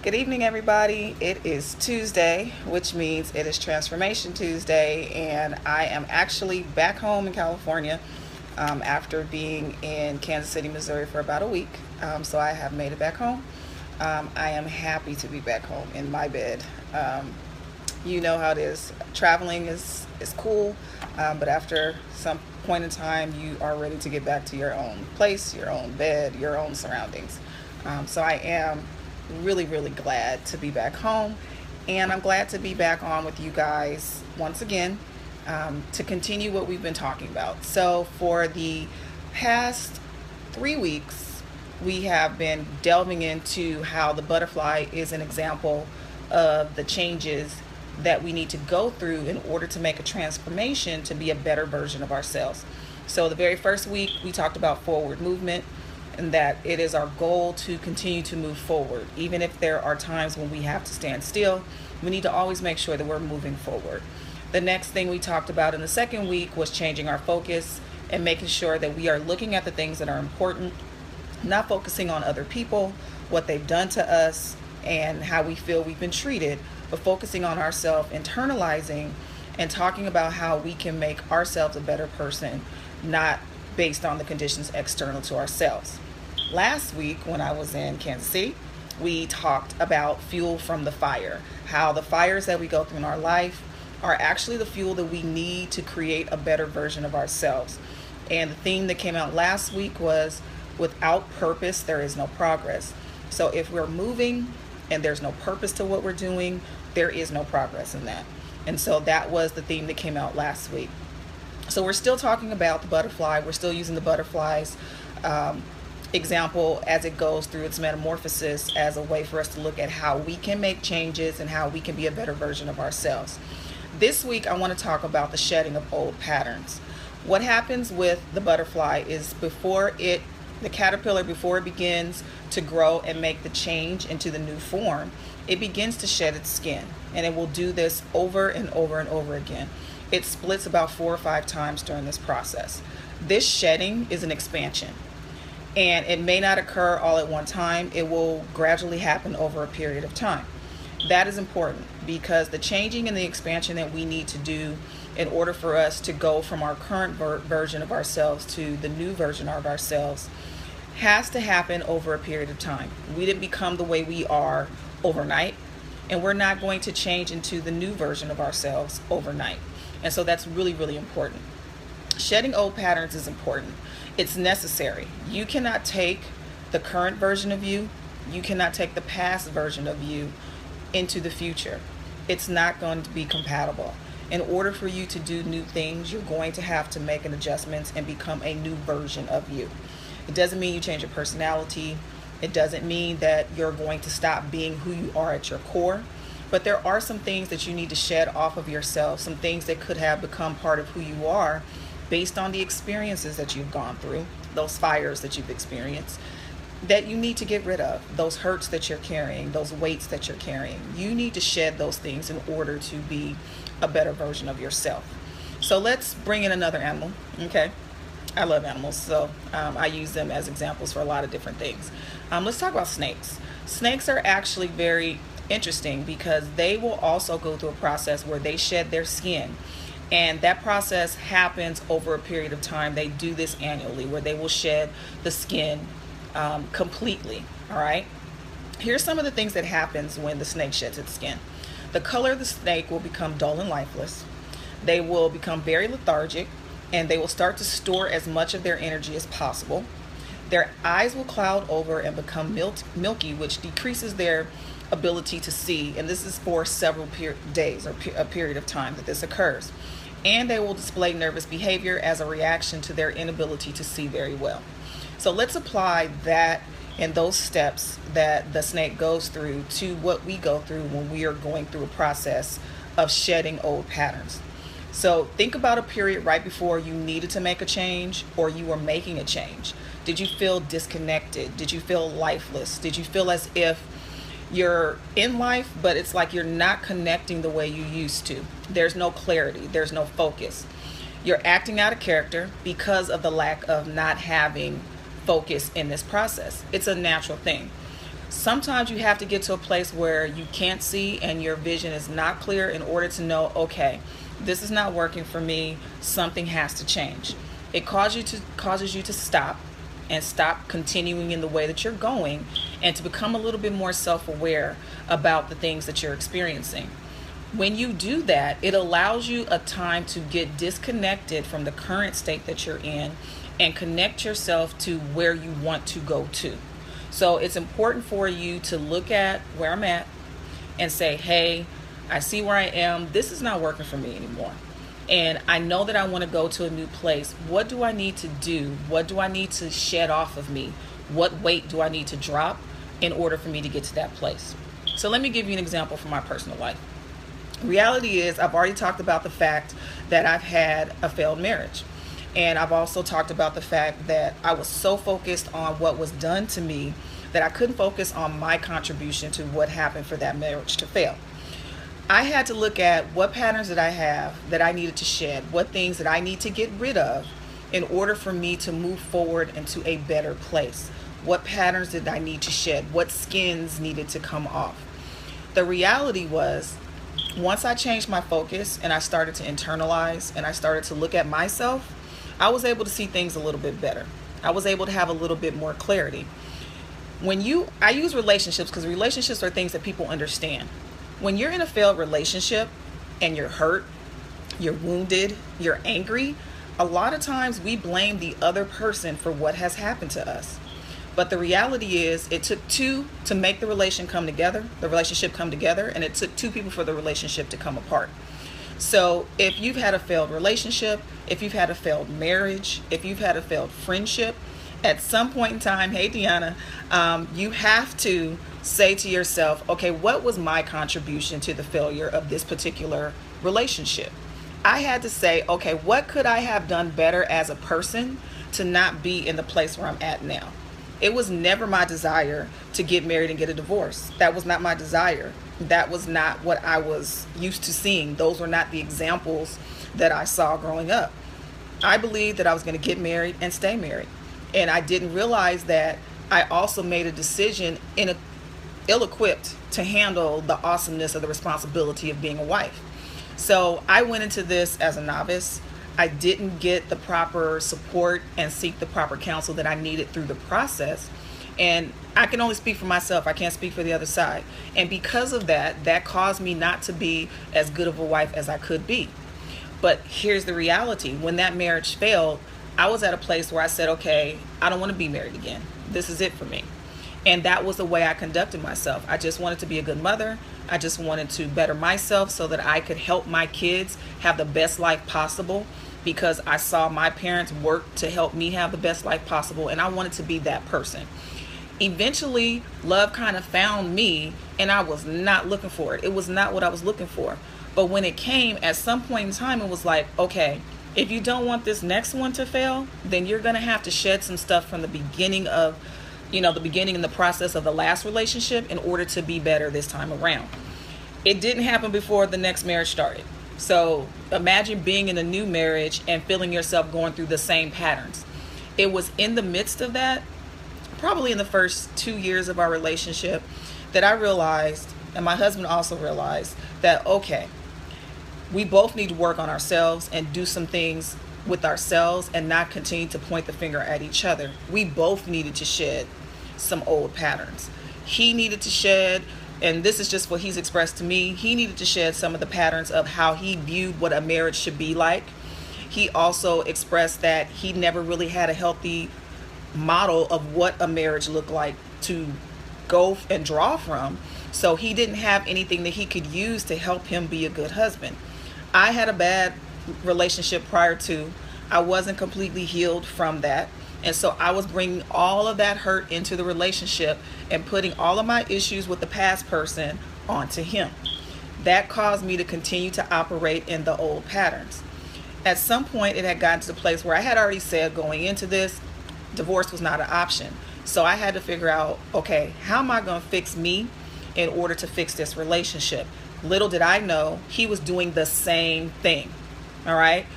Good evening, everybody. It is Tuesday, which means it is Transformation Tuesday, and I am actually back home in California after being in Kansas City, Missouri for about a week. So I have made it back home. I am happy to be back home in my bed. You know how it is. Traveling is cool, but after some point in time, you are ready to get back to your own place, your own bed, your own surroundings. So I am really glad to be back home, and I'm glad to be back on with you guys once again to continue what we've been talking about. So for the past 3 weeks, we have been delving into how the butterfly is an example of the changes that we need to go through in order to make a transformation to be a better version of ourselves. So the very first week, we talked about forward movement, and that it is our goal to continue to move forward. Even if there are times when we have to stand still, we need to always make sure that we're moving forward. The next thing we talked about in the second week was changing our focus and making sure that we are looking at the things that are important, not focusing on other people, what they've done to us, and how we feel we've been treated, but focusing on ourselves, internalizing, and talking about how we can make ourselves a better person, not based on the conditions external to ourselves. Last week, when I was in Kansas City, we talked about fuel from the fire, how the fires that we go through in our life are actually the fuel that we need to create a better version of ourselves. And the theme that came out last week was, without purpose, there is no progress. So if we're moving and there's no purpose to what we're doing, there is no progress in that. And so that was the theme that came out last week. So we're still talking about the butterfly. We're still using the butterfly's example as it goes through its metamorphosis as a way for us to look at how we can make changes and how we can be a better version of ourselves. This week, I want to talk about the shedding of old patterns. What happens with the butterfly is the caterpillar, before it begins to grow and make the change into the new form, it begins to shed its skin, and it will do this over and over and over again. It splits about 4 or 5 times during this process. This shedding is an expansion, and it may not occur all at one time. It will gradually happen over a period of time. That is important because the changing and the expansion that we need to do in order for us to go from our current version of ourselves to the new version of ourselves has to happen over a period of time. We didn't become the way we are overnight, and we're not going to change into the new version of ourselves overnight. And so that's really important. Shedding old patterns is important. It's necessary. You cannot take the current version of you, you cannot take the past version of you into the future. It's not going to be compatible. In order for you to do new things, you're going to have to make an adjustment and become a new version of you. It doesn't mean you change your personality. It doesn't mean that you're going to stop being who you are at your core. But there are some things that you need to shed off of yourself, some things that could have become part of who you are based on the experiences that you've gone through, those fires that you've experienced, that you need to get rid of, those hurts that you're carrying, those weights that you're carrying. You need to shed those things in order to be a better version of yourself. So let's bring in another animal, okay? I love animals, so I use them as examples for a lot of different things. Let's talk about snakes. Snakes are actually very interesting because they will also go through a process where they shed their skin, and that process happens over a period of time. They do this annually where they will shed the skin completely. All right, here's some of the things that happens when the snake sheds its skin. The color of the snake will become dull and lifeless. They will become very lethargic, and they will start to store as much of their energy as possible. Their eyes will cloud over and become milky, which decreases their ability to see, and this is for several days or a period of time that this occurs. And they will display nervous behavior as a reaction to their inability to see very well. So let's apply that and those steps that the snake goes through to what we go through when we are going through a process of shedding old patterns. So think about a period right before you needed to make a change or you were making a change. Did you feel disconnected? Did you feel lifeless? Did you feel as if you're in life, but it's like you're not connecting the way you used to? There's no clarity. There's no focus. You're acting out of character because of the lack of not having focus in this process. It's a natural thing. Sometimes you have to get to a place where you can't see and your vision is not clear in order to know, okay, this is not working for me. Something has to change. It causes you to stop and stop continuing in the way that you're going, and to become a little bit more self-aware about the things that you're experiencing. When you do that, it allows you a time to get disconnected from the current state that you're in and connect yourself to where you want to go to. So it's important for you to look at where I'm at and say, hey, I see where I am. This is not working for me anymore. And I know that I want to go to a new place. What do I need to do? What do I need to shed off of me? What weight do I need to drop in order for me to get to that place? So let me give you an example from my personal life. Reality is, I've already talked about the fact that I've had a failed marriage. And I've also talked about the fact that I was so focused on what was done to me that I couldn't focus on my contribution to what happened for that marriage to fail. I had to look at what patterns that I have that I needed to shed, what things that I need to get rid of in order for me to move forward into a better place. What patterns did I need to shed? What skins needed to come off? The reality was, once I changed my focus and I started to internalize and I started to look at myself, I was able to see things a little bit better. I was able to have a little bit more clarity. I use relationships because relationships are things that people understand. When you're in a failed relationship and you're hurt, you're wounded, you're angry, a lot of times we blame the other person for what has happened to us. But the reality is, it took two to make the relationship come together, and it took two people for the relationship to come apart. So if you've had a failed relationship, if you've had a failed marriage, if you've had a failed friendship, at some point in time, hey Deanna, you have to say to yourself, okay, what was my contribution to the failure of this particular relationship? I had to say, okay, what could I have done better as a person to not be in the place where I'm at now? It was never my desire to get married and get a divorce. That was not my desire. That was not what I was used to seeing. Those were not the examples that I saw growing up. I believed that I was going to get married and stay married. And I didn't realize that I also made a decision ill-equipped to handle the awesomeness of the responsibility of being a wife. So I went into this as a novice. I didn't get the proper support and seek the proper counsel that I needed through the process. And I can only speak for myself. I can't speak for the other side. And because of that, that caused me not to be as good of a wife as I could be. But here's the reality. When that marriage failed, I was at a place where I said, okay, I don't want to be married again. This is it for me. And that was the way I conducted myself. I just wanted to be a good mother. I just wanted to better myself so that I could help my kids have the best life possible, because I saw my parents work to help me have the best life possible, and I wanted to be that person. Eventually, love kind of found me, and I was not looking for it. It was not what I was looking for. But when it came, at some point in time, it was like, okay, if you don't want this next one to fail, then you're going to have to shed some stuff from the beginning of, the beginning in the process of the last relationship in order to be better this time around. It didn't happen before the next marriage started. So imagine being in a new marriage and feeling yourself going through the same patterns. It was in the midst of that, probably in the first 2 years of our relationship, that I realized, and my husband also realized, that okay, we both need to work on ourselves and do some things with ourselves and not continue to point the finger at each other. We both needed to shed some old patterns. He needed to shed, and this is just what he's expressed to me, he needed to shed some of the patterns of how he viewed what a marriage should be like. He also expressed that he never really had a healthy model of what a marriage looked like to go and draw from. So he didn't have anything that he could use to help him be a good husband. I had a bad relationship prior to. I wasn't completely healed from that. And so I was bringing all of that hurt into the relationship and putting all of my issues with the past person onto him. That caused me to continue to operate in the old patterns. At some point, it had gotten to the place where I had already said going into this, divorce was not an option. So I had to figure out, okay, how am I going to fix me in order to fix this relationship? Little did I know, he was doing the same thing. All right.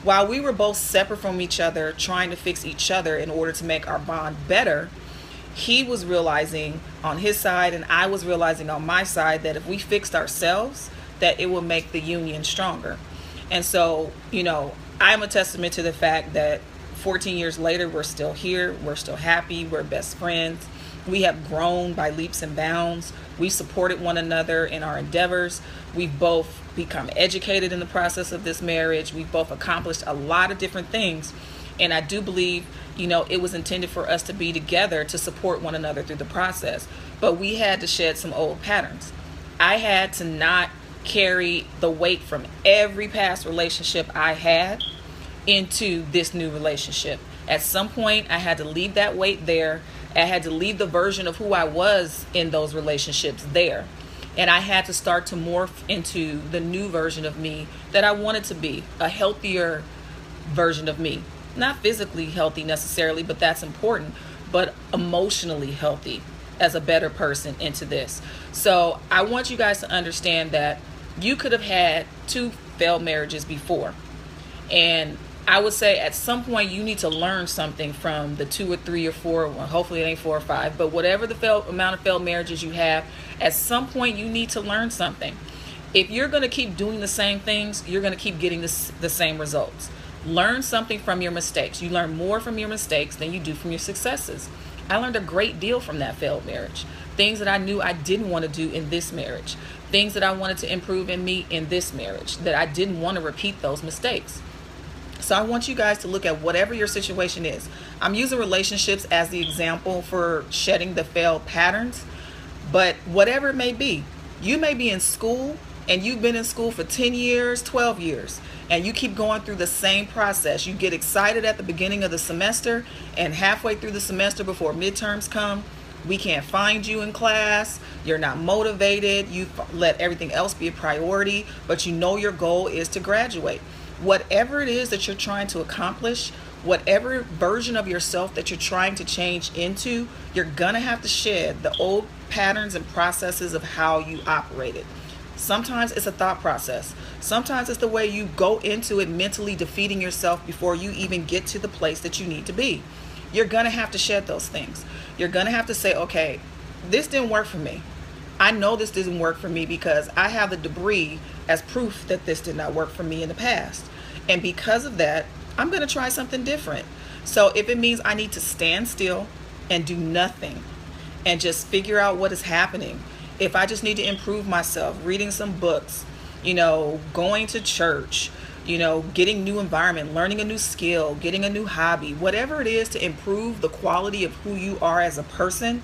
While we were both separate from each other, trying to fix each other in order to make our bond better, he was realizing on his side, and I was realizing on my side, that if we fixed ourselves, that it would make the union stronger. And so, I'm a testament to the fact that 14 years later, we're still here. We're still happy. We're best friends. We have grown by leaps and bounds. We supported one another in our endeavors. We've both become educated in the process of this marriage. We've both accomplished a lot of different things. And I do believe, it was intended for us to be together to support one another through the process. But we had to shed some old patterns. I had to not carry the weight from every past relationship I had into this new relationship. At some point, I had to leave that weight there. I had to leave the version of who I was in those relationships there. And I had to start to morph into the new version of me that I wanted to be, a healthier version of me. Not physically healthy necessarily, but that's important, but emotionally healthy as a better person into this. So I want you guys to understand that you could have had 2 failed marriages before. And I would say at some point you need to learn something from the 2 or 3 or 4, well, hopefully it ain't 4 or 5, but whatever the amount of failed marriages you have, at some point you need to learn something. If you're going to keep doing the same things, you're going to keep getting the same results. Learn something from your mistakes. You learn more from your mistakes than you do from your successes. I learned a great deal from that failed marriage. Things that I knew I didn't want to do in this marriage. Things that I wanted to improve in me in this marriage, that I didn't want to repeat those mistakes. So I want you guys to look at whatever your situation is. I'm using relationships as the example for shedding the failed patterns, but whatever it may be, you may be in school and you've been in school for 10 years, 12 years, and you keep going through the same process. You get excited at the beginning of the semester, and halfway through the semester before midterms come, we can't find you in class. You're not motivated. You let everything else be a priority, but you know your goal is to graduate. Whatever it is that you're trying to accomplish, whatever version of yourself that you're trying to change into, you're gonna have to shed the old patterns and processes of how you operated. Sometimes it's a thought process. Sometimes it's the way you go into it, mentally defeating yourself before you even get to the place that you need to be. You're gonna have to shed those things. You're gonna have to say, okay, this didn't work for me. I know this didn't work for me because I have the debris as proof that this did not work for me in the past. And because of that, I'm going to try something different. So if it means I need to stand still and do nothing and just figure out what is happening, if I just need to improve myself, reading some books, going to church, getting new environment, learning a new skill, getting a new hobby, whatever it is to improve the quality of who you are as a person,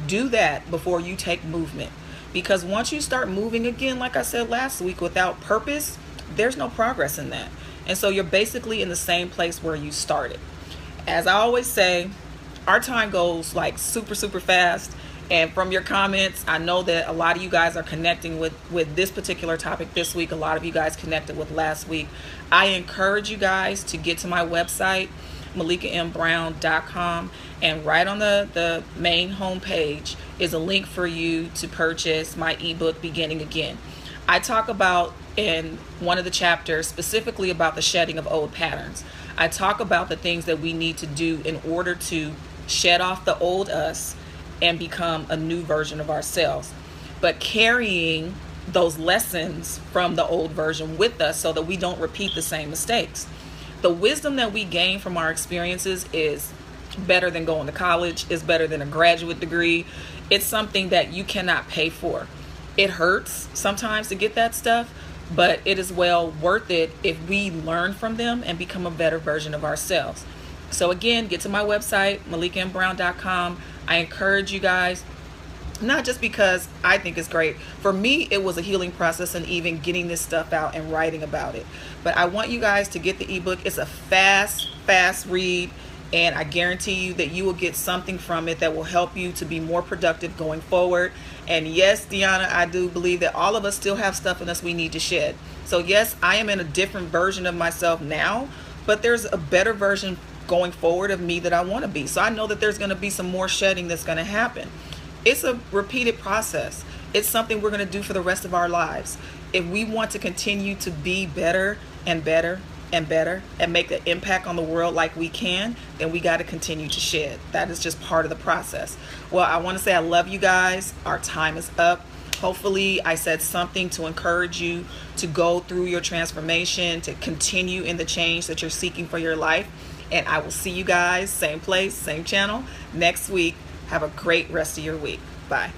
do that before you take movement. Because once you start moving again, like I said last week, without purpose, there's no progress in that. And so you're basically in the same place where you started. As I always say, our time goes like super, super fast. And from your comments, I know that a lot of you guys are connecting with this particular topic this week. A lot of you guys connected with last week. I encourage you guys to get to my website, MalikaMBrown.com, and right on the main homepage is a link for you to purchase my ebook, Beginning Again. I talk about in one of the chapters specifically about the shedding of old patterns. I talk about the things that we need to do in order to shed off the old us and become a new version of ourselves, but carrying those lessons from the old version with us so that we don't repeat the same mistakes. The wisdom that we gain from our experiences is better than going to college, is better than a graduate degree. It's something that you cannot pay for. It hurts sometimes to get that stuff, but it is well worth it if we learn from them and become a better version of ourselves. So again, get to my website, MalikaMBrown.com. I encourage you guys, not just because I think it's great. For me, it was a healing process and even getting this stuff out and writing about it. But I want you guys to get the ebook. It's a fast read, and I guarantee you that you will get something from it that will help you to be more productive going forward. And yes, Deanna, I do believe that all of us still have stuff in us we need to shed. So yes, I am in a different version of myself now, but there's a better version going forward of me that I want to be. So I know that there's going to be some more shedding that's going to happen. It's a repeated process. It's something we're going to do for the rest of our lives. If we want to continue to be better and better, and better and make an impact on the world like we can, then we got to continue to shed. That is just part of the process. Well, I want to say I love you guys. Our time is up. Hopefully I said something to encourage you to go through your transformation, to continue in the change that you're seeking for your life. And I will see you guys, same place, same channel, next week. Have a great rest of your week. Bye.